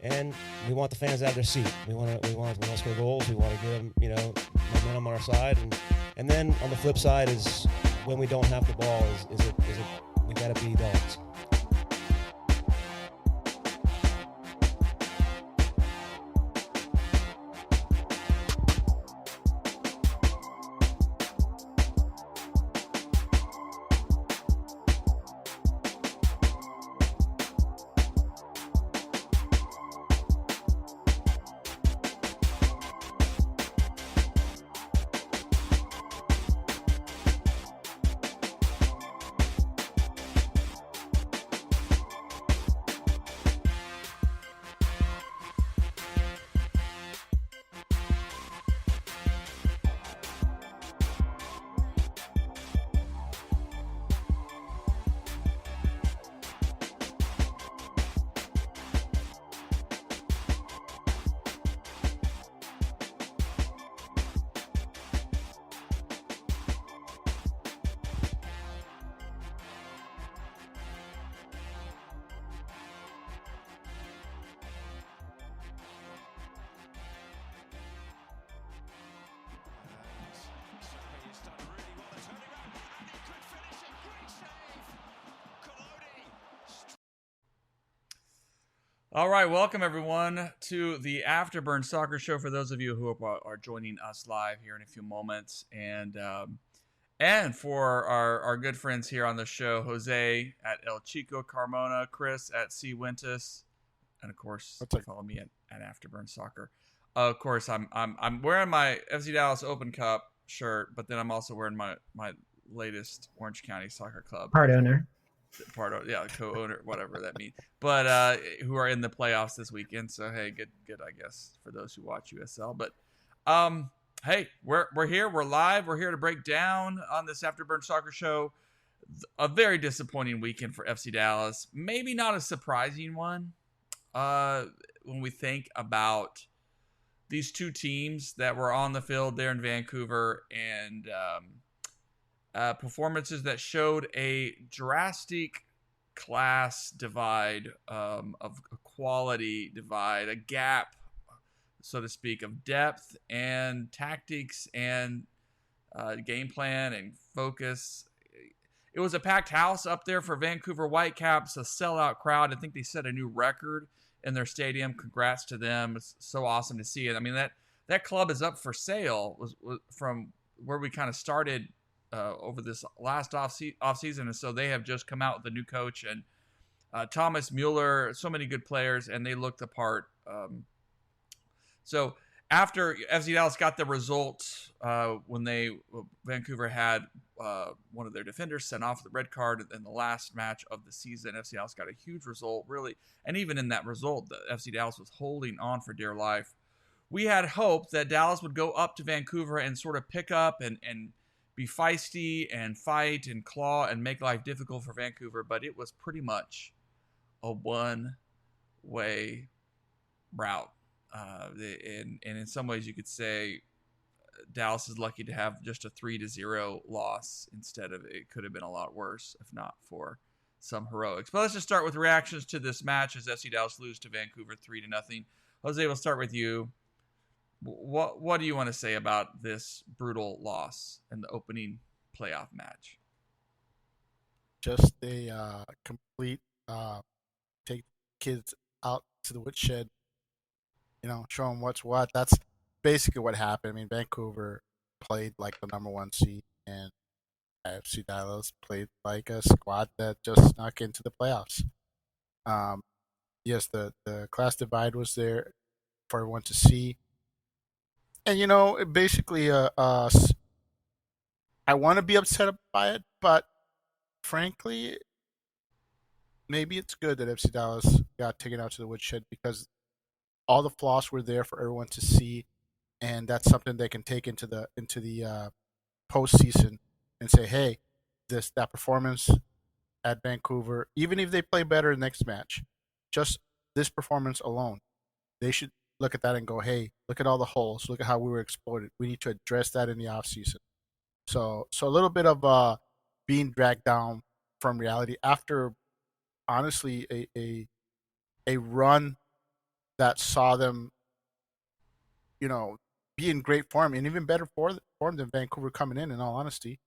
and we want the fans out of their seat. We want to score goals. We want to give them, momentum on our side, and then on the flip side is when we don't have the ball, is it we got to be dogs. All right, welcome everyone to the Afterburn Soccer Show. For those of you who are joining us live here in a few moments, and for our good friends here on the show, Jose at El Chico Carmona, Chris at C Wintus, and of course follow me at Afterburn Soccer. Of course, I'm wearing my FC Dallas Open Cup shirt, but then I'm also wearing my latest Orange County Soccer Club part owner. Co-owner, whatever that means, but who are in the playoffs this weekend. So hey, good, I guess, for those who watch USL. But hey, we're here, we're live, we're here to break down on this Afterburn Soccer Show a very disappointing weekend for FC Dallas. Maybe not a surprising one when we think about these two teams that were on the field there in Vancouver, and performances that showed a drastic class divide, of a quality divide, a gap, so to speak, of depth and tactics and game plan and focus. It was a packed house up there for Vancouver Whitecaps, a sellout crowd. I think they set a new record in their stadium. Congrats to them. It's so awesome to see it. I mean, that club is up for sale was from where we kind of started over this last off season, and so they have just come out with a new coach and Thomas Mueller, so many good players, and they looked the part. So after FC Dallas got the result, when Vancouver had one of their defenders sent off with the red card in the last match of the season, FC Dallas got a huge result, really, and even in that result, the FC Dallas was holding on for dear life. We had hoped that Dallas would go up to Vancouver and sort of pick up and be feisty and fight and claw and make life difficult for Vancouver, but it was pretty much a one-way route. And in some ways you could say Dallas is lucky to have just a 3-0 loss instead of, it could have been a lot worse if not for some heroics. But let's just start with reactions to this match as FC Dallas lose to Vancouver 3-0. Jose, we'll start with you. What do you want to say about this brutal loss in the opening playoff match? Just a complete take kids out to the woodshed, show them what's what. That's basically what happened. I mean, Vancouver played like the number one seed, and FC Dallas played like a squad that just snuck into the playoffs. Yes, the class divide was there for everyone to see. And basically, I want to be upset by it, but frankly, maybe it's good that FC Dallas got taken out to the woodshed because all the flaws were there for everyone to see, and that's something they can take into the postseason and say, hey, that performance at Vancouver, even if they play better next match, just this performance alone, they should look at that and go, hey, look at all the holes. Look at how we were exploited. We need to address that in the offseason. So a little bit of being dragged down from reality after, honestly, a run that saw them, you know, be in great form and even better form than Vancouver coming in all honesty.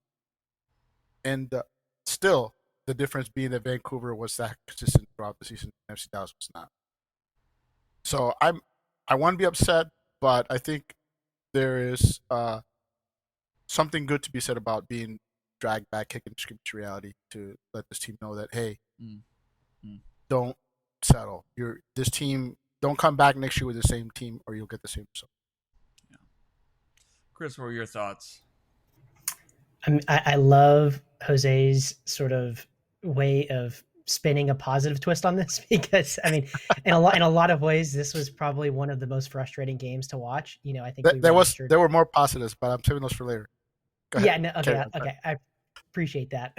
And still, the difference being that Vancouver was that consistent throughout the season, and FC Dallas was not. So I want to be upset, but I think there is something good to be said about being dragged back, kicking scrimmage reality to let this team know that hey, Mm. Mm. don't settle. This team. Don't come back next year with the same team, or you'll get the same result. Yeah. Chris, what were your thoughts? I love Jose's sort of way of spinning a positive twist on this because I mean, in a lot of ways, this was probably one of the most frustrating games to watch. You know, I think There were more positives, but I'm saving those for later. Go ahead. Yeah, no, okay, okay, I appreciate that.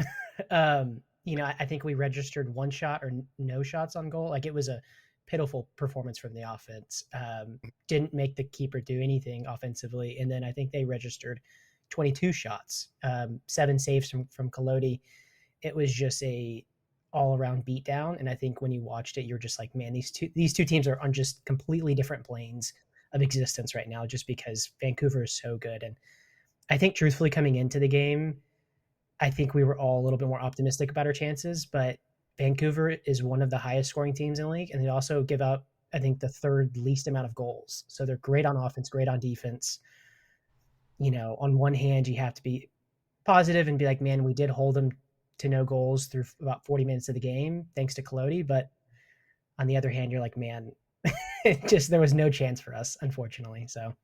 You know, I think we registered one shot or no shots on goal. Like it was a pitiful performance from the offense. Didn't make the keeper do anything offensively, and then I think they registered 22 shots, 7 saves from Collodi. It was just a all around beatdown. And I think when you watched it, you're just like, man, these two teams are on just completely different planes of existence right now, just because Vancouver is so good. And I think truthfully coming into the game, I think we were all a little bit more optimistic about our chances, but Vancouver is one of the highest scoring teams in the league. And they also give up, I think, the third least amount of goals. So they're great on offense, great on defense. You know, on one hand, you have to be positive and be like, man, we did hold them to no goals through about 40 minutes of the game, thanks to Collodi. But on the other hand, you're like, man, there was no chance for us, unfortunately. So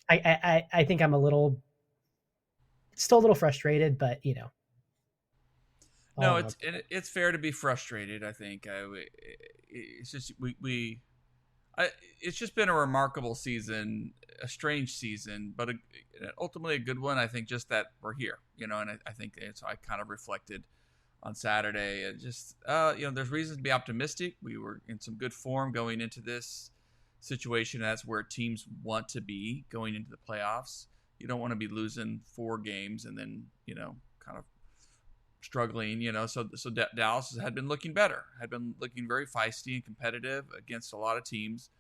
I think I'm still a little frustrated, but you know. No, it's fair to be frustrated. I think it's just it's just been a remarkable season, a strange season, but ultimately a good one. I think just that we're here, you know, and I think I kind of reflected on Saturday. It just you know, there's reasons to be optimistic. We were in some good form going into this situation. That's where teams want to be going into the playoffs. You don't want to be losing 4 games and then, you know, kind of struggling, you know. So Dallas had been looking better, had been looking very feisty and competitive against a lot of teams.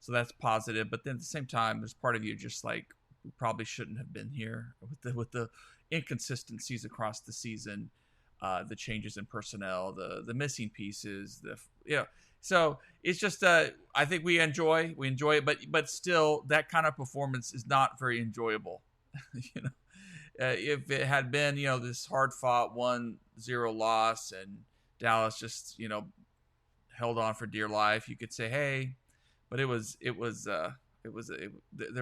So that's positive. But then at the same time, there's part of you just like, we probably shouldn't have been here with the inconsistencies across the season, the changes in personnel, the missing pieces, So it's just I think we enjoy it, but still that kind of performance is not very enjoyable. You know, if it had been, you know, this hard fought 1-0 loss and Dallas just, you know, held on for dear life, you could say, hey, but there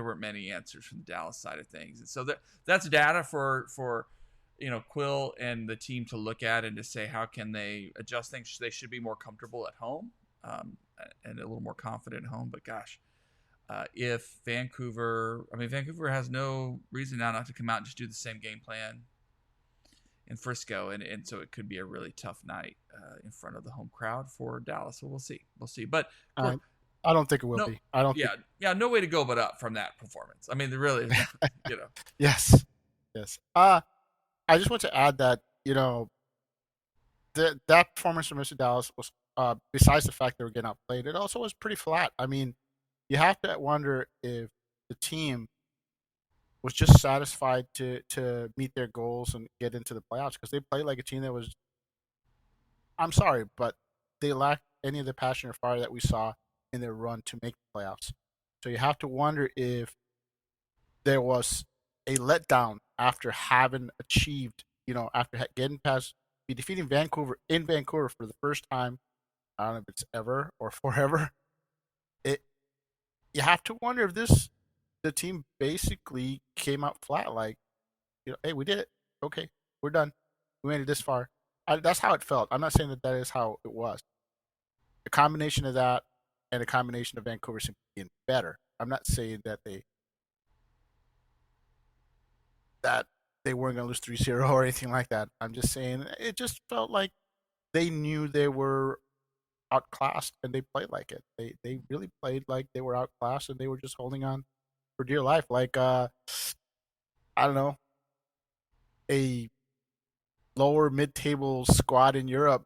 weren't many answers from the Dallas side of things. And so that's data for, you know, Quill and the team to look at and to say, how can they adjust things? They should be more comfortable at home, and a little more confident at home. But gosh, if Vancouver has no reason now not to come out and just do the same game plan in Frisco, and so it could be a really tough night in front of the home crowd for Dallas. So we'll see. But I don't think it will be. I don't. Yeah, no way to go but up from that performance. I mean, there really, you know. Yes. I just want to add that, you know, that performance from Mr. Dallas was, besides the fact they were getting outplayed, it also was pretty flat. I mean, you have to wonder if the team was just satisfied to meet their goals and get into the playoffs, because they played like a team that was, I'm sorry, but they lacked any of the passion or fire that we saw in their run to make the playoffs. So you have to wonder if there was a letdown after having achieved, you know, after getting past, defeating Vancouver in Vancouver for the first time. I don't know if it's ever or forever. You have to wonder if the team basically came out flat, like, you know, hey, we did it. Okay, we're done. We made it this far. That's how it felt. I'm not saying that is how it was. A combination of that and a combination of Vancouver simply being better. I'm not saying that they weren't going to lose 3-0 or anything like that. I'm just saying it just felt like they knew they were outclassed and they played like it. They really played like they were outclassed and they were just holding on for dear life. Like, I don't know, a lower mid-table squad in Europe,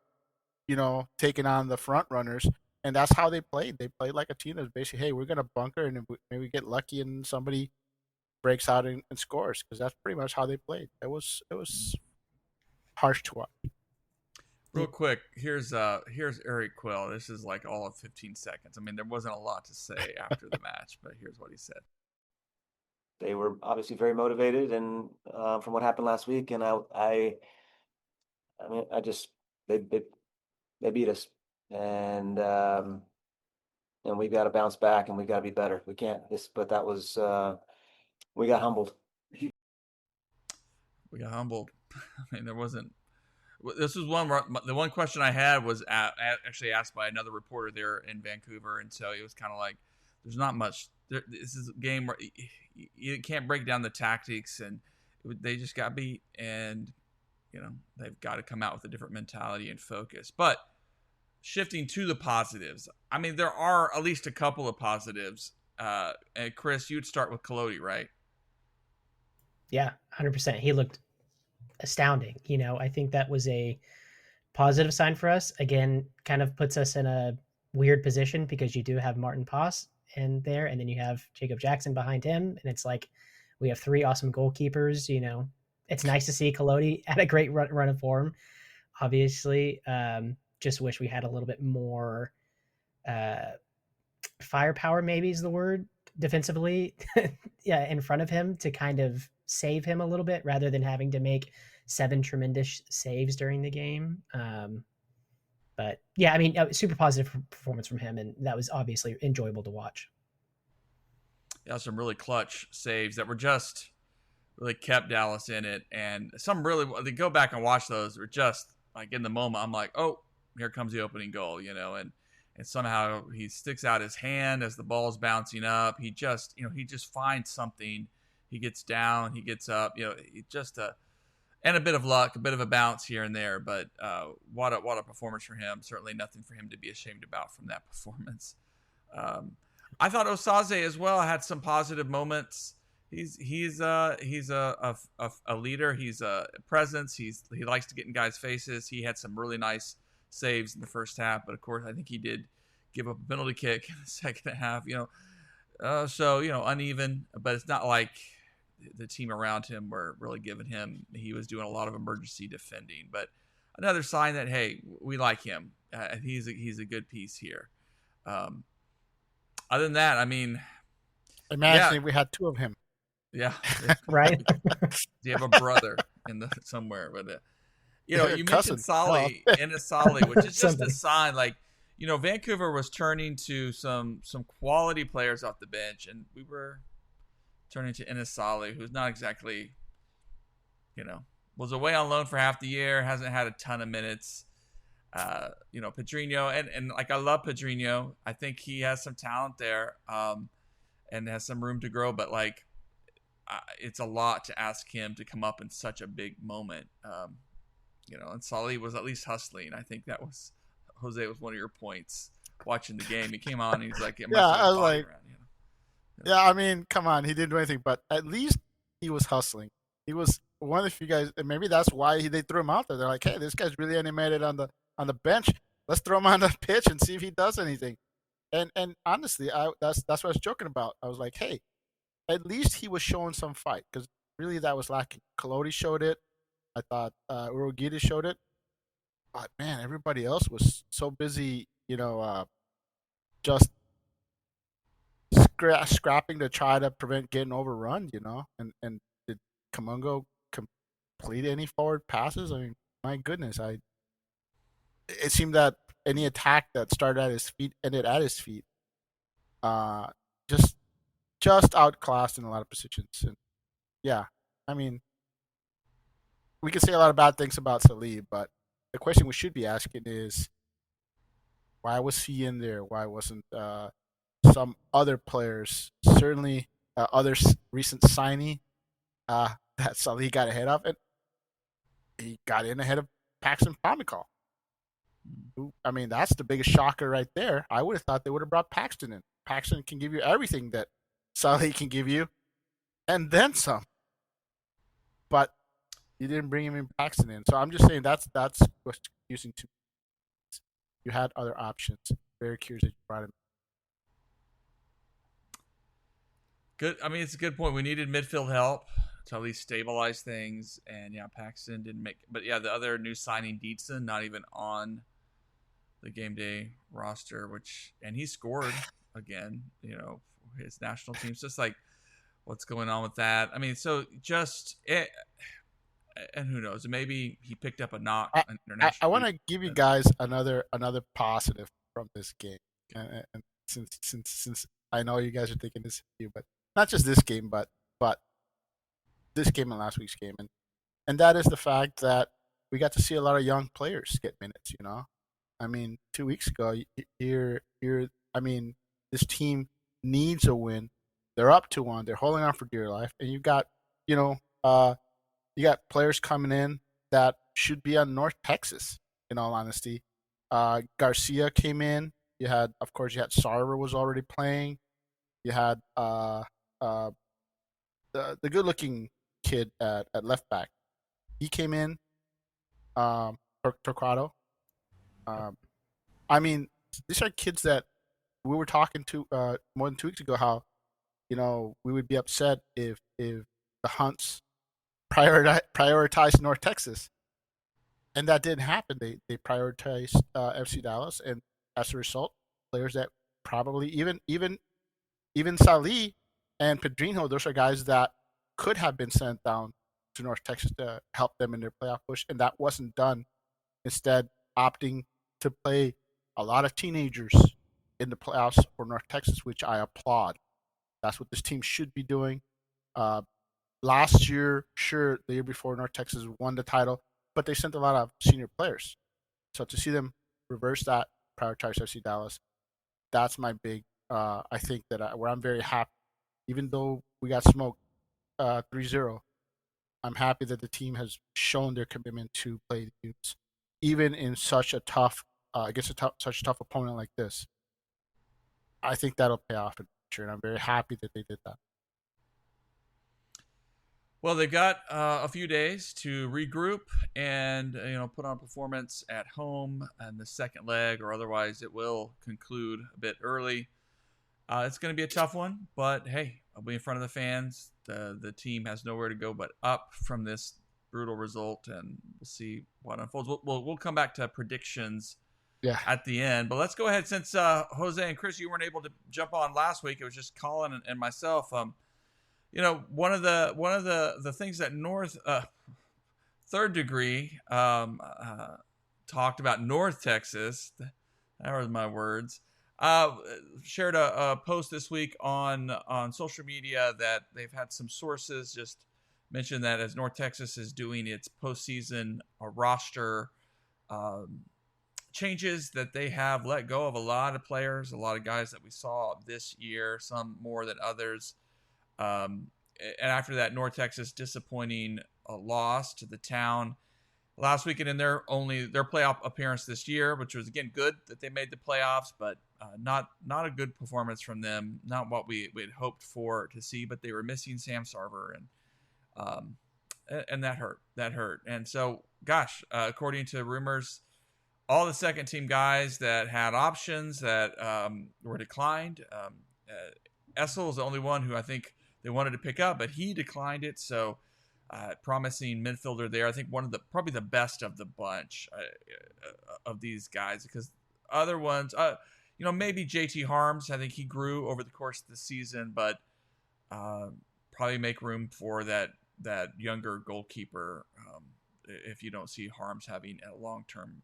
you know, taking on the front runners and that's how they played. They played like a team that's basically, hey, we're gonna bunker and maybe get lucky and somebody breaks out and scores, because that's pretty much how they played. It was harsh to watch. Real quick, here's Eric Quill. This is like all of 15 seconds. I mean, there wasn't a lot to say after the match, but here's what he said. They were obviously very motivated, and from what happened last week, and I mean, they beat us, and we got to bounce back, and we got to be better. We can't but that was we got humbled. We got humbled. I mean, there wasn't. This was the one question I had was actually asked by another reporter there in Vancouver, and so it was kind of like, there's not much. This is a game where you can't break down the tactics, and they just got beat, and they've got to come out with a different mentality and focus. But shifting to the positives, I mean, there are at least a couple of positives. And Chris, you'd start with Collodi, right? Yeah, 100%. He looked astounding. I think that was a positive sign for us. Again, kind of puts us in a weird position because you do have Martin Paas in there, and then you have Jacob Jackson behind him, and it's like we have three awesome goalkeepers. It's nice to see Collodi at a great run of form. Obviously, just wish we had a little bit more firepower, maybe is the word, defensively, yeah, in front of him to kind of save him a little bit rather than having to make 7 tremendous saves during the game. But yeah, I mean, super positive performance from him, and that was obviously enjoyable to watch. Yeah, some really clutch saves that were just really kept Dallas in it, and some really, they go back and watch those, were just like in the moment, I'm like, oh, here comes the opening goal, and somehow he sticks out his hand as the ball's bouncing up. He just finds something. He gets down, he gets up, and a bit of luck, a bit of a bounce here and there. But what a performance for him. Certainly nothing for him to be ashamed about from that performance. I thought Osaze as well had some positive moments. He's a leader. He's a presence. He likes to get in guys' faces. He had some really nice saves in the first half, but of course I think he did give up a penalty kick in the second half. So uneven, but it's not like the team around him were really giving him. He was doing a lot of emergency defending, but another sign that, hey, we like him. He's a good piece here. Other than that, I mean, imagine if we had 2 of him. Yeah, right. Do you have a brother somewhere? But you mentioned Solly and Asali, which is just a sign. Like, Vancouver was turning to some quality players off the bench, and we were turning to Inasali, who's not exactly, was away on loan for half the year, hasn't had a ton of minutes. Pedrinho, and like, I love Pedrinho. I think he has some talent there, and has some room to grow, but like, it's a lot to ask him to come up in such a big moment. And Solly was at least hustling. I think that was, Jose, was one of your points watching the game. He came on and he's like, yeah, I was like, yeah, I mean, come on, he didn't do anything, but at least he was hustling. He was one of the few guys, and maybe that's why they threw him out there. They're like, hey, this guy's really animated on the bench. Let's throw him on the pitch and see if he does anything. And honestly, that's what I was joking about. I was like, hey, at least he was showing some fight, because really that was lacking. Collodi showed it. I thought Urogita showed it. But man, everybody else was so busy, just scrapping to try to prevent getting overrun, And did Kamungo complete any forward passes? I mean, my goodness, it seemed that any attack that started at his feet ended at his feet. Just outclassed in a lot of positions. And yeah, I mean, we can say a lot of bad things about Salih, but the question we should be asking is, why was he in there? Why wasn't some other players, certainly other recent signee that Salih got ahead of, and he got in ahead of Paxton Pomykal. I mean, that's the biggest shocker right there. I would have thought they would have brought Paxton in. Paxton can give you everything that Salih can give you, and then some. But you didn't bring him in, Paxton in. So I'm just saying that's what's confusing to me. You had other options. very curious that you brought him. Good. I mean, it's a good point. We needed midfield help to at least stabilize things, and yeah, Paxton didn't make. But yeah, the other new signing, Dietzen, not even on the game day roster, and he scored again. For his national team. So it's like, what's going on with that? I mean, so just it, and who knows? Maybe he picked up a knock. An international. I want to give you guys another positive from this game, and since I know you guys are thinking this, but not just this game, but this game and last week's game, and that is the fact that we got to see a lot of young players get minutes. I mean, 2 weeks ago, I mean, this team needs a win. They're up 2-1. They're holding on for dear life, and you got players coming in that should be on North Texas. In all honesty, Garcia came in. You had Sarver was already playing. You had the good-looking kid at left back. He came in. Torquato. I mean, these are kids that we were talking to more than 2 weeks ago. How we would be upset if the Hunts prioritized North Texas, and that didn't happen. They prioritized FC Dallas, and as a result, players that probably even Salih and Pedrinho, those are guys that could have been sent down to North Texas to help them in their playoff push, and that wasn't done. Instead, opting to play a lot of teenagers in the playoffs for North Texas, which I applaud. That's what this team should be doing. Last year, sure, the year before, North Texas won the title, but they sent a lot of senior players. So to see them reverse that, prioritize FC Dallas, that's my big. I think that where I'm very happy, even though we got smoked 3-0, I'm happy that the team has shown their commitment to play the Utes, even in such a tough against such a tough opponent like this. I think that'll pay off in the future, and I'm very happy that they did that. Well, they've got a few days to regroup and put on performance at home in the second leg, or otherwise it will conclude a bit early. It's going to be a tough one, but hey, I'll be in front of the fans. The team has nowhere to go but up from this brutal result, and we'll see what unfolds. We'll come back to predictions at the end, but let's go ahead, since Jose and Chris, you weren't able to jump on last week. It was just Colin and myself. One of the things that North Third Degree talked about North Texas, that were my words, shared a post this week on social media that they've had some sources just mention that as North Texas is doing its postseason roster changes, that they have let go of a lot of players, a lot of guys that we saw this year, some more than others. And after that North Texas disappointing loss to the Town last weekend in their playoff appearance this year, which was again good that they made the playoffs, but not a good performance from them. Not what we had hoped for to see, but they were missing Sam Sarver, and that hurt. And so, gosh, according to rumors, all the second team guys that had options that were declined. Essel is the only one who I think they wanted to pick up, but he declined it. So promising midfielder there. I think probably the best of the bunch of these guys, because other ones, maybe JT Harms. I think he grew over the course of the season, but probably make room for that younger goalkeeper if you don't see Harms having a long-term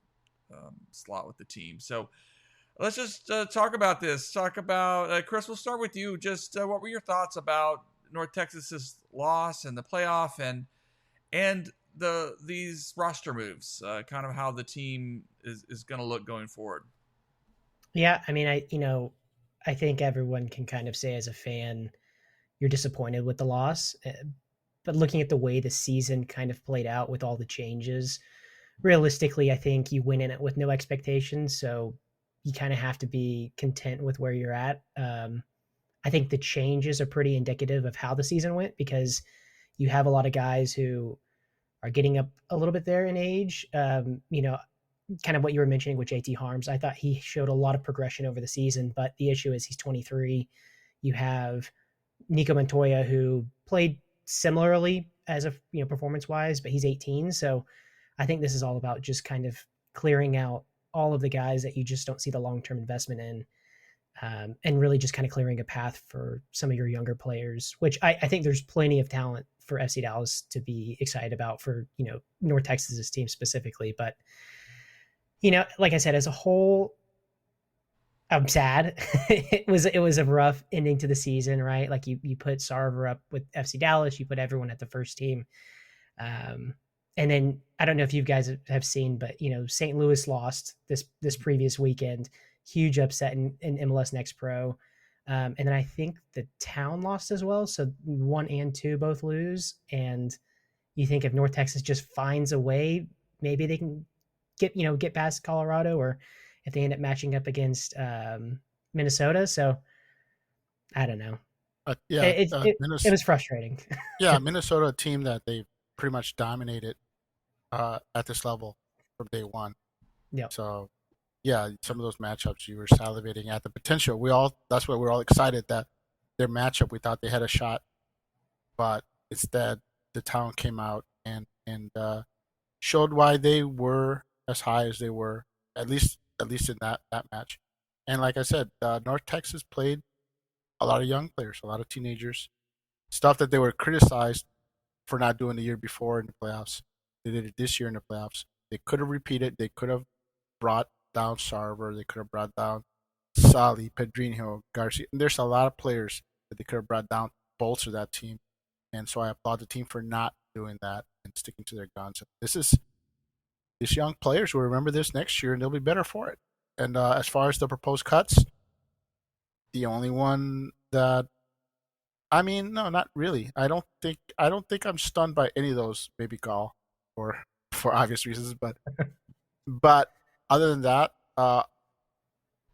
slot with the team. So let's just talk about this. Chris, we'll start with you. Just what were your thoughts about North Texas's loss and the playoff, and these roster moves, kind of how the team is going to look going forward? Yeah, I mean, I think everyone can kind of say as a fan, you're disappointed with the loss. But looking at the way the season kind of played out with all the changes, realistically, I think you went in it with no expectations. So you kind of have to be content with where you're at. I think the changes are pretty indicative of how the season went, because you have a lot of guys who are getting up a little bit there in age. kind of what you were mentioning with JT Harms. I thought he showed a lot of progression over the season, but the issue is he's 23. You have Nico Montoya, who played similarly as a performance wise, but he's 18. So I think this is all about just kind of clearing out all of the guys that you just don't see the long term investment in, and really just kind of clearing a path for some of your younger players. Which I think there's plenty of talent for FC Dallas to be excited about for North Texas's team specifically, but like I said, as a whole, I'm sad. It was a rough ending to the season, right? Like you put Sarver up with FC Dallas, you put everyone at the first team, and then I don't know if you guys have seen, but St. Louis lost this previous weekend, huge upset in MLS Next Pro, and then I think the Town lost as well. So 1 and 2 both lose, and you think if North Texas just finds a way, maybe they can get past Colorado, or if they end up matching up against Minnesota. So I don't know. It was frustrating. Yeah, Minnesota, a team that they pretty much dominated at this level from day one. Yeah. So yeah, some of those matchups you were salivating at the potential. That's why we're all excited that their matchup, we thought they had a shot, but instead the Town came out and showed why they were as high as they were, at least in that match. And like I said, North Texas played a lot of young players, a lot of teenagers, stuff that they were criticized for not doing the year before in the playoffs. They did it this year in the playoffs. They could have repeated. They could have brought down Sarver. They could have brought down Sali, Pedrinho, Garcia. And there's a lot of players that they could have brought down to bolster that team. And so I applaud the team for not doing that and sticking to their guns. These young players will remember this next year, and they'll be better for it. And as far as the proposed cuts, the only one that, no, not really. I don't think I'm stunned by any of those. Maybe Gall, for obvious reasons, but other than that, I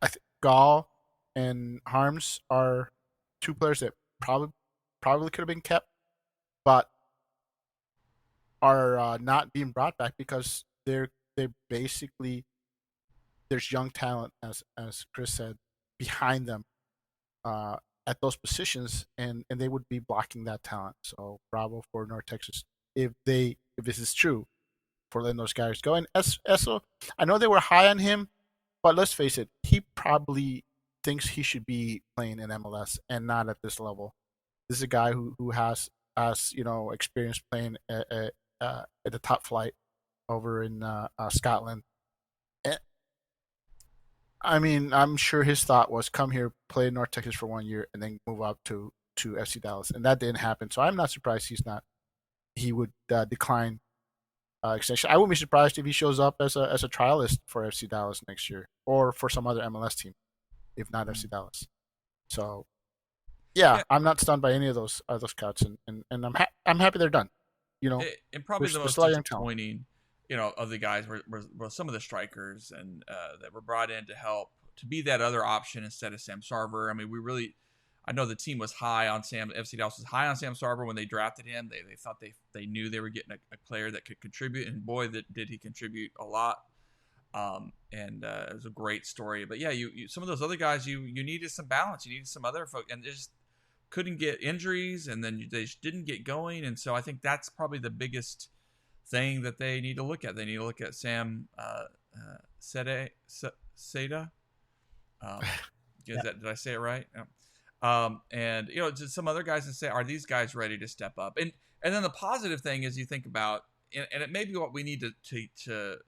think Gall and Harms are 2 players that probably could have been kept, but are not being brought back because they're basically, there's young talent, as Chris said, behind them at those positions, and they would be blocking that talent. So bravo for North Texas if this is true, for letting those guys go. And Esso, I know they were high on him, but let's face it, he probably thinks he should be playing in MLS and not at this level. This is a guy who has experience playing at the top flight over in Scotland. I'm sure his thought was come here, play in North Texas for 1 year, and then move up to FC Dallas, and that didn't happen. So I'm not surprised he would decline extension. I wouldn't be surprised if he shows up as a trialist for FC Dallas next year, or for some other MLS team, if not FC Dallas. So yeah, I'm not stunned by any of those cuts, and I'm happy they're done. And probably the most disappointing, of the guys were some of the strikers and that were brought in to help, to be that other option instead of Sam Sarver. I mean, I know the team was high on FC Dallas was high on Sam Sarver when they drafted him. They thought they knew they were getting a player that could contribute, and boy, did he contribute a lot. And it was a great story. But yeah, you some of those other guys, you needed some balance. You needed some other folk, and they just couldn't get injuries, and then they just didn't get going. And so I think that's probably the biggest thing that they need to look at. They need to look at Sam Seda. Did I say it right? Yeah. And just some other guys that say, are these guys ready to step up? And then the positive thing is, you think about, and it may be what we need to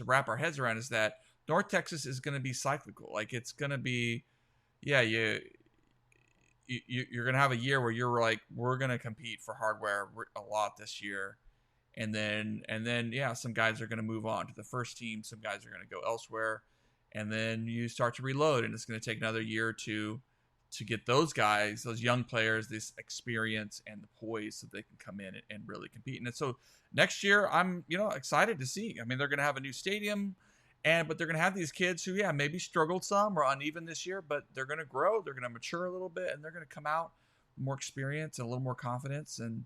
wrap our heads around, is that North Texas is going to be cyclical. Like, it's going to be, you're going to have a year where you're like, we're going to compete for hardware a lot this year. And then some guys are going to move on to the first team. Some guys are going to go elsewhere. And then you start to reload, and it's going to take another year or two to get those guys, those young players, this experience and the poise so they can come in and really compete. And so next year, I'm excited to see. I mean, they're going to have a new stadium, but they're going to have these kids who, maybe struggled some or uneven this year, but they're going to grow, they're going to mature a little bit, and they're going to come out with more experience and a little more confidence and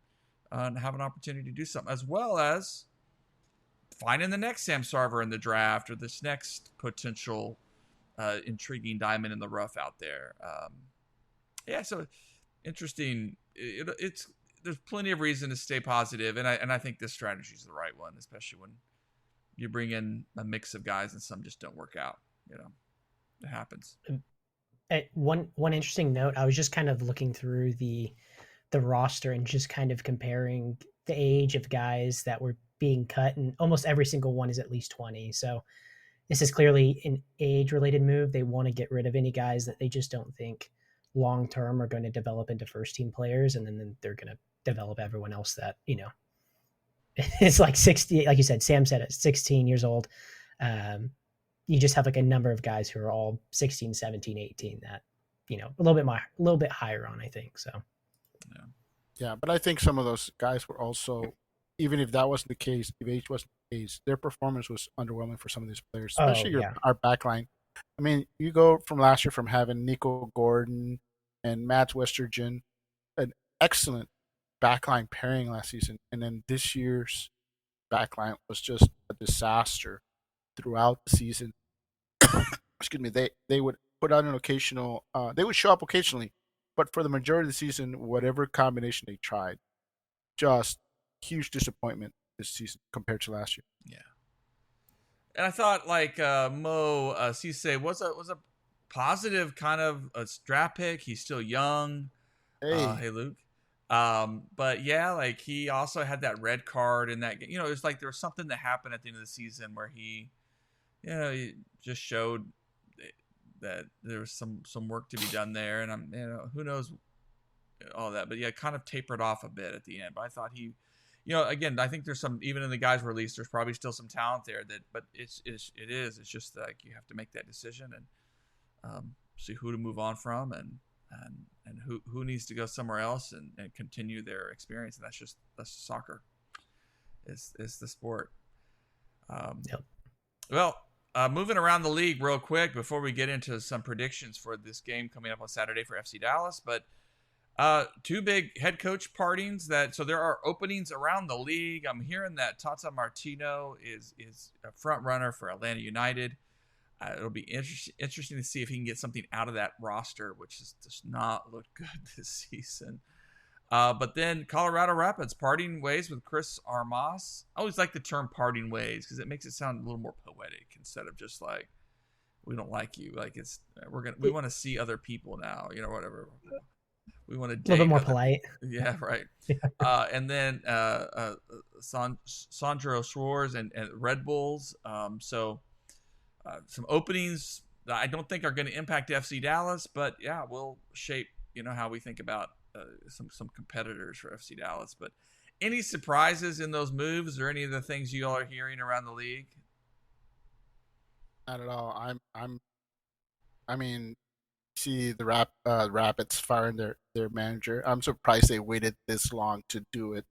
have an opportunity to do something. As well as finding the next Sam Sarver in the draft or this next potential intriguing diamond in the rough out there. So interesting. It's there's plenty of reason to stay positive, and I think this strategy is the right one, especially when you bring in a mix of guys and some just don't work out. It happens. One interesting note, I was just kind of looking through the roster and just kind of comparing the age of guys that were being cut, and almost every single one is at least 20. So this is clearly an age-related move. They want to get rid of any guys that they just don't think long-term are going to develop into first-team players, and then they're going to develop everyone else that, it's like 60, like you said, Sam said at 16 years old. You just have like a number of guys who are all 16, 17, 18 that, a little bit higher on, I think. So, Yeah, but I think some of those guys were also, even if that wasn't the case, if age wasn't the case, their performance was underwhelming for some of these players, especially our backline. I mean, you go from last year from having Nico Gordon and Matt Westergen, an excellent backline pairing last season, and then this year's backline was just a disaster throughout the season. Excuse me. They would put out an occasional. They would show up occasionally, but for the majority of the season, whatever combination they tried, just huge disappointment this season compared to last year. Yeah. And I thought Mo Cisse was a positive kind of a draft pick. He's still young. Hey Luke. But yeah, he also had that red card in that game. It was like there was something that happened at the end of the season where he just showed that there was some work to be done there, and who knows all that. But yeah, kind of tapered off a bit at the end. But I thought he. Again, I think there's some, even in the guys released, there's probably still some talent there but it's just like you have to make that decision and see who to move on from and who needs to go somewhere else and continue their experience. And that's soccer. It's the sport. Well, moving around the league real quick before we get into some predictions for this game coming up on Saturday for FC Dallas, but two big head coach partings so there are openings around the league. I'm hearing that Tata Martino is a front runner for Atlanta United. It'll be interesting to see if he can get something out of that roster, which does not look good this season. But then Colorado Rapids parting ways with Chris Armas. I always like the term parting ways because it makes it sound a little more poetic instead of just like, we don't like you. Like we want to see other people now, whatever. We want to date a little bit more polite. Yeah, right. And then Sandro Schwarz and Red Bulls. So some openings that I don't think are going to impact FC Dallas, but yeah, we'll shape how we think about some competitors for FC Dallas. But any surprises in those moves or any of the things you all are hearing around the league? Not at all. I mean, see the Rapids firing their manager. I'm surprised they waited this long to do it.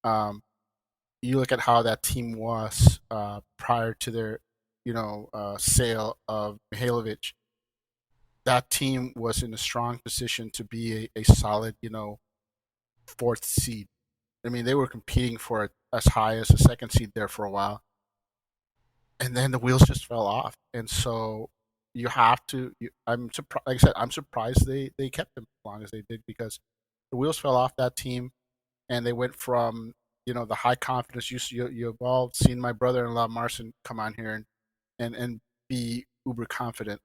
You look at how that team was prior to their sale of Mihailovic. That team was in a strong position to be a solid fourth seed. I mean, they were competing for it as high as a second seed there for a while, and then the wheels just fell off. And so you have to. I'm surprised. Like I said, I'm surprised they kept them as long as they did because the wheels fell off that team, and they went from the high confidence. You've all seen my brother-in-law Marcin come on here and be uber confident,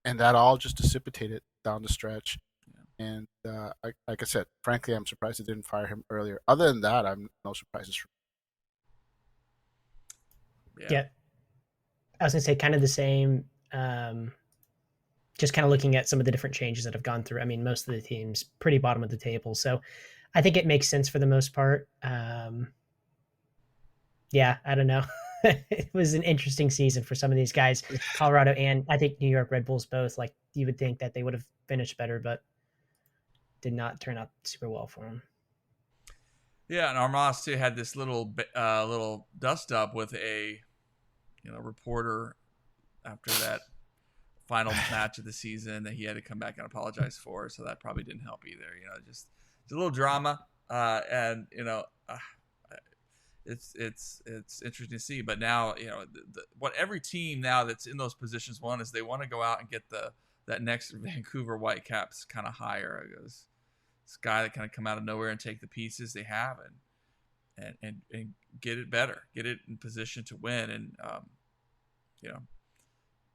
and that all just dissipated down the stretch. Yeah. And like I said, frankly, I'm surprised they didn't fire him earlier. Other than that, I'm no surprises for me. Yeah. I was gonna say kind of the same. Just kind of looking at some of the different changes that have gone through. I mean, most of the teams pretty bottom of the table, so I think it makes sense for the most part. Yeah, I don't know. It was an interesting season for some of these guys, Colorado and I think New York Red Bulls both. Like you would think that they would have finished better, but did not turn out super well for them. Yeah, and Armas too had this little dust up with a reporter after that final match of the season that he had to come back and apologize for. So that probably didn't help either. Just a little drama, and it's interesting to see. But now, what every team now that's in those positions want is they want to go out and get that next Vancouver Whitecaps kind of hire. This guy that kind of come out of nowhere and take the pieces they have and get it better, get it in position to win. And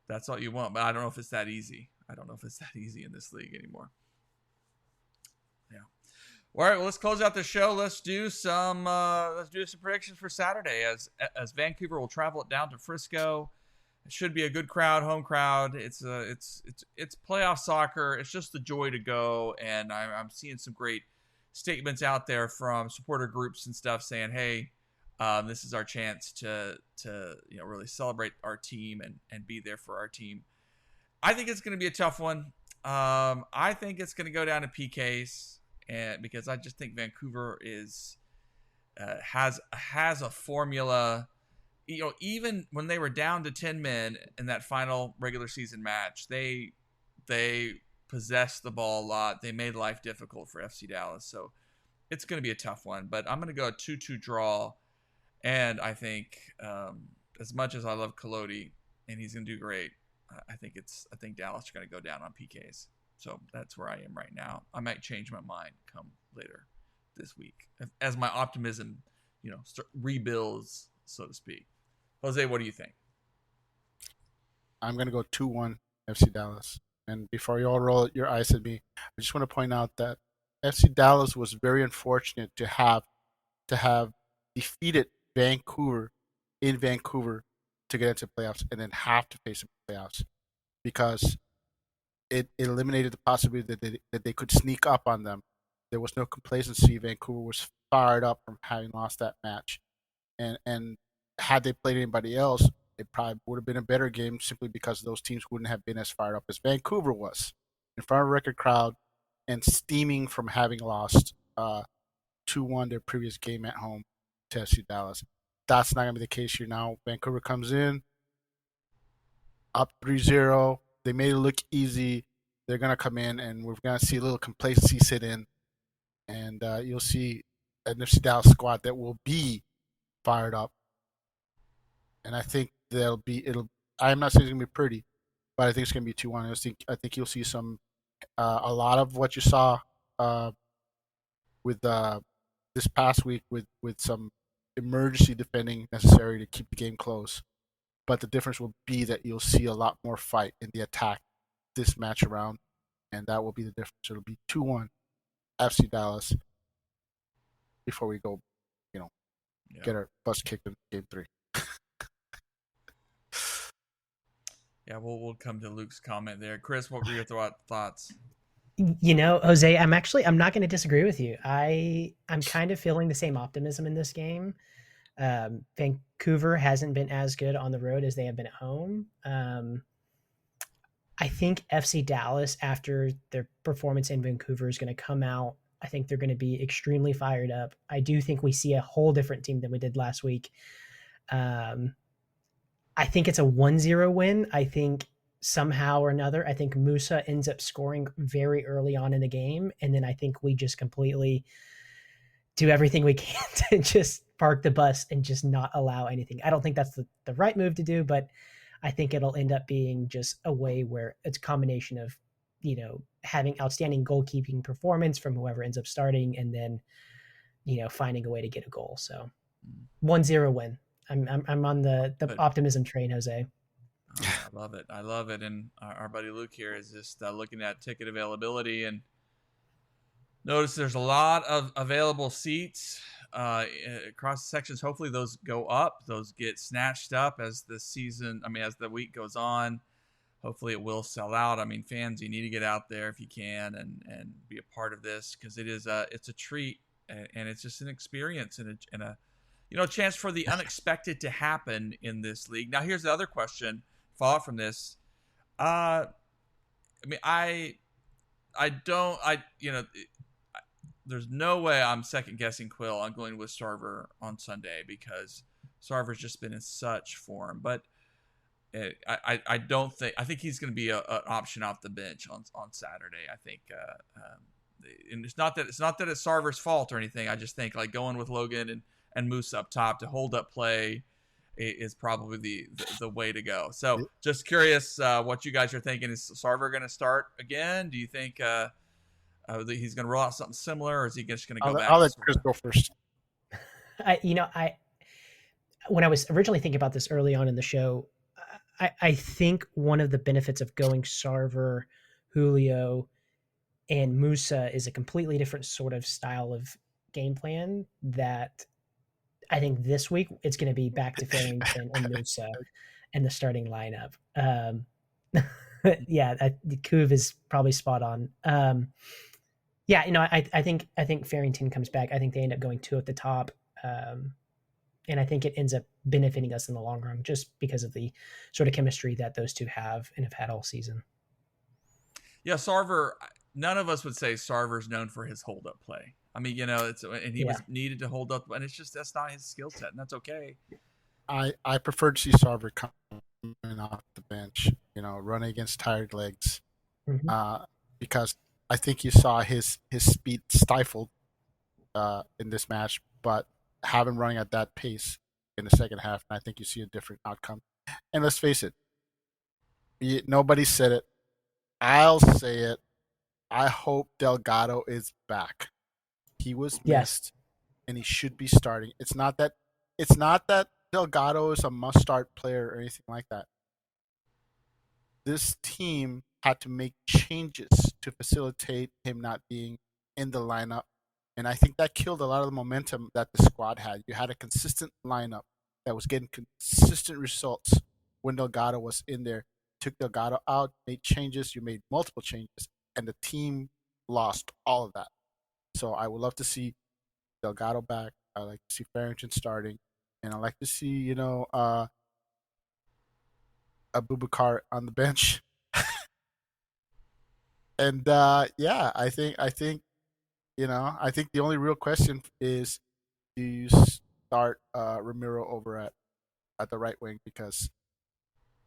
that's all you want. But I don't know if it's that easy. I don't know if it's that easy in this league anymore. Yeah. All right, well, let's close out the show. Let's do some predictions for Saturday as Vancouver will travel it down to Frisco. It should be a good crowd, home crowd. It's playoff soccer. It's just the joy to go, and I'm seeing some great statements out there from supporter groups and stuff saying, "Hey, this is our chance to really celebrate our team and be there for our team." I think it's going to be a tough one. I think it's going to go down to PKs, and because I just think Vancouver has a formula. Even when they were down to 10 men in that final regular season match, they possessed the ball a lot. They made life difficult for FC Dallas, so it's going to be a tough one. But I'm going to go a 2-2 draw, and I think as much as I love Collodi and he's going to do great, I think Dallas are going to go down on PKs. So that's where I am right now. I might change my mind come later this week as my optimism, rebuilds, so to speak. Jose, what do you think? I'm going to go 2-1 FC Dallas. And before you all roll your eyes at me, I just want to point out that FC Dallas was very unfortunate to have defeated Vancouver in Vancouver to get into playoffs and then have to face them in playoffs, because it eliminated the possibility that they could sneak up on them. There was no complacency. Vancouver was fired up from having lost that match. And had they played anybody else, it probably would have been a better game simply because those teams wouldn't have been as fired up as Vancouver was in front of a record crowd and steaming from having lost 2-1 their previous game at home to FC Dallas. That's not going to be the case here now. Vancouver comes in up 3-0. They made it look easy. They're going to come in, and we're going to see a little complacency sit in, and you'll see an FC Dallas squad that will be fired up. And I think I'm not saying it's going to be pretty, but I think it's going to be 2-1. I think you'll see a lot of what you saw with this past week with some emergency defending necessary to keep the game close. But the difference will be that you'll see a lot more fight in the attack this match around, and that will be the difference. It'll be 2-1 FC Dallas before we go, get our butts kicked in game 3. Yeah, we'll come to Luke's comment there. Chris, what were your thoughts? Jose, I'm not going to disagree with you. I'm kind of feeling the same optimism in this game. Vancouver hasn't been as good on the road as they have been at home. I think FC Dallas, after their performance in Vancouver, is going to come out. I think they're going to be extremely fired up. I do think we see a whole different team than we did last week. I think it's a 1-0 win. I think somehow or another, I think Musa ends up scoring very early on in the game. And then I think we just completely do everything we can to just park the bus and just not allow anything. I don't think that's the right move to do, but I think it'll end up being just a way where it's a combination of, having outstanding goalkeeping performance from whoever ends up starting and then, finding a way to get a goal. So 1-0 win. I'm on the optimism train, Jose. Oh, I love it. And our buddy Luke here is just looking at ticket availability and notice there's a lot of available seats across the sections. Hopefully those go up. Those get snatched up as the week goes on. Hopefully it will sell out. Fans, you need to get out there if you can and be a part of this, because it's a treat and it's just an experience and a chance for the unexpected to happen in this league. Now, here's the other question, follow up from this. There's no way I'm second guessing Quill. I'm going with Sarver on Sunday because Sarver's just been in such form. But I think he's going to be an option off the bench on Saturday. I think, and it's not that it's Sarver's fault or anything. I just think going with Logan and Moose up top to hold up play is probably the way to go. So just curious what you guys are thinking. Is Sarver going to start again? Do you think he's going to roll out something similar, or is he just going to go back? I'll let Chris go first. When I was originally thinking about this early on in the show, I think one of the benefits of going Sarver, Julio, and Musa is a completely different sort of style of game plan that I think this week it's going to be back to Farrington and Musa and the starting lineup. Kuv is probably spot on. I think Farrington comes back. I think they end up going 2 at the top. And I think it ends up benefiting us in the long run just because of the sort of chemistry that those two have and have had all season. Yeah, Sarver, none of us would say Sarver's known for his hold-up play. I mean, he was needed to hold up, and it's just that's not his skill set, and that's okay. I prefer to see Sarver coming off the bench, running against tired legs, because I think you saw his speed stifled in this match, but have him running at that pace in the second half, and I think you see a different outcome. And let's face it, nobody said it. I'll say it. I hope Delgado is back. He was missed, and he should be starting. It's not that Delgado is a must-start player or anything like that. This team had to make changes to facilitate him not being in the lineup. And I think that killed a lot of the momentum that the squad had. You had a consistent lineup that was getting consistent results when Delgado was in there. Took Delgado out, made changes. You made multiple changes, and the team lost all of that. So I would love to see Delgado back. I like to see Farrington starting, and I like to see Abubakar on the bench. And I think the only real question is, do you start Ramiro over at the right wing, because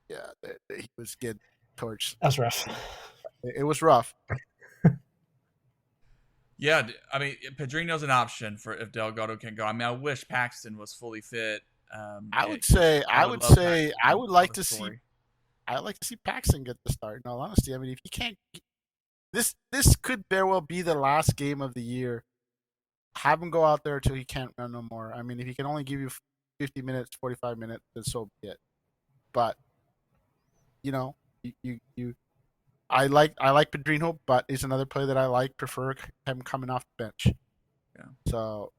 he was getting torched. That was rough. It was rough. Yeah, I mean, Pedrino's an option for if Delgado can go. I mean, I wish Paxton was fully fit. I would like to see Paxton get the start. In all honesty, I mean, if he can't, this could very well be the last game of the year. Have him go out there until he can't run no more. I mean, if he can only give you 50 minutes, 45 minutes, then so be it. But I like Pedrino, but he's another player that I prefer him coming off the bench. Yeah. So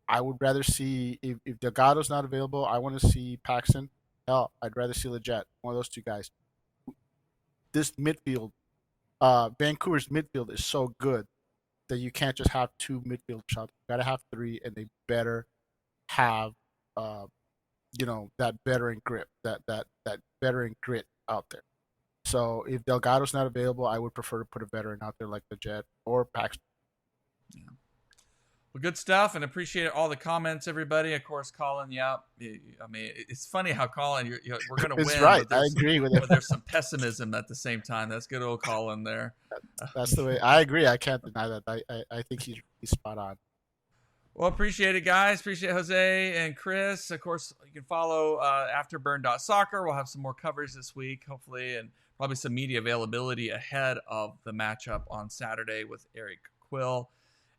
I would rather see if Delgado's not available, I want to see Paxton. Hell, I'd rather see Leggett, one of those two guys. This midfield, Vancouver's midfield is so good that you can't just have 2 midfield shots. You got to have 3, and they better have that veteran grip, that veteran grit out there. So if Delgado's not available, I would prefer to put a veteran out there like Leggett or Paxton. Yeah. Well, good stuff, and appreciate all the comments, everybody. Of course, Colin, I mean, it's funny how Colin, we're going to win. It's right. I agree with it. But there's some pessimism at the same time. That's good old Colin there. That's the way. I agree. I can't deny that. I think he's spot on. Well, appreciate it, guys. Appreciate Jose and Chris. Of course, you can follow afterburn.soccer. We'll have some more coverage this week, hopefully, and probably some media availability ahead of the matchup on Saturday with Eric Quill.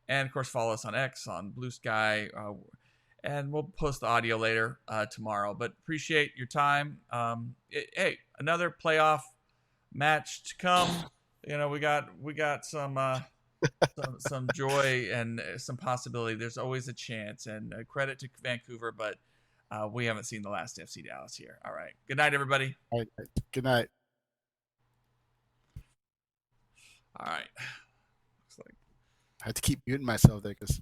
And, of course, follow us on X, on Blue Sky, and we'll post the audio later tomorrow. But appreciate your time. Hey, another playoff match to come. We got some joy and some possibility. There's always a chance. And credit to Vancouver, but we haven't seen the last FC Dallas here. All right. Good night, everybody. All right. Good night. All right. Looks like I had to keep muting myself there because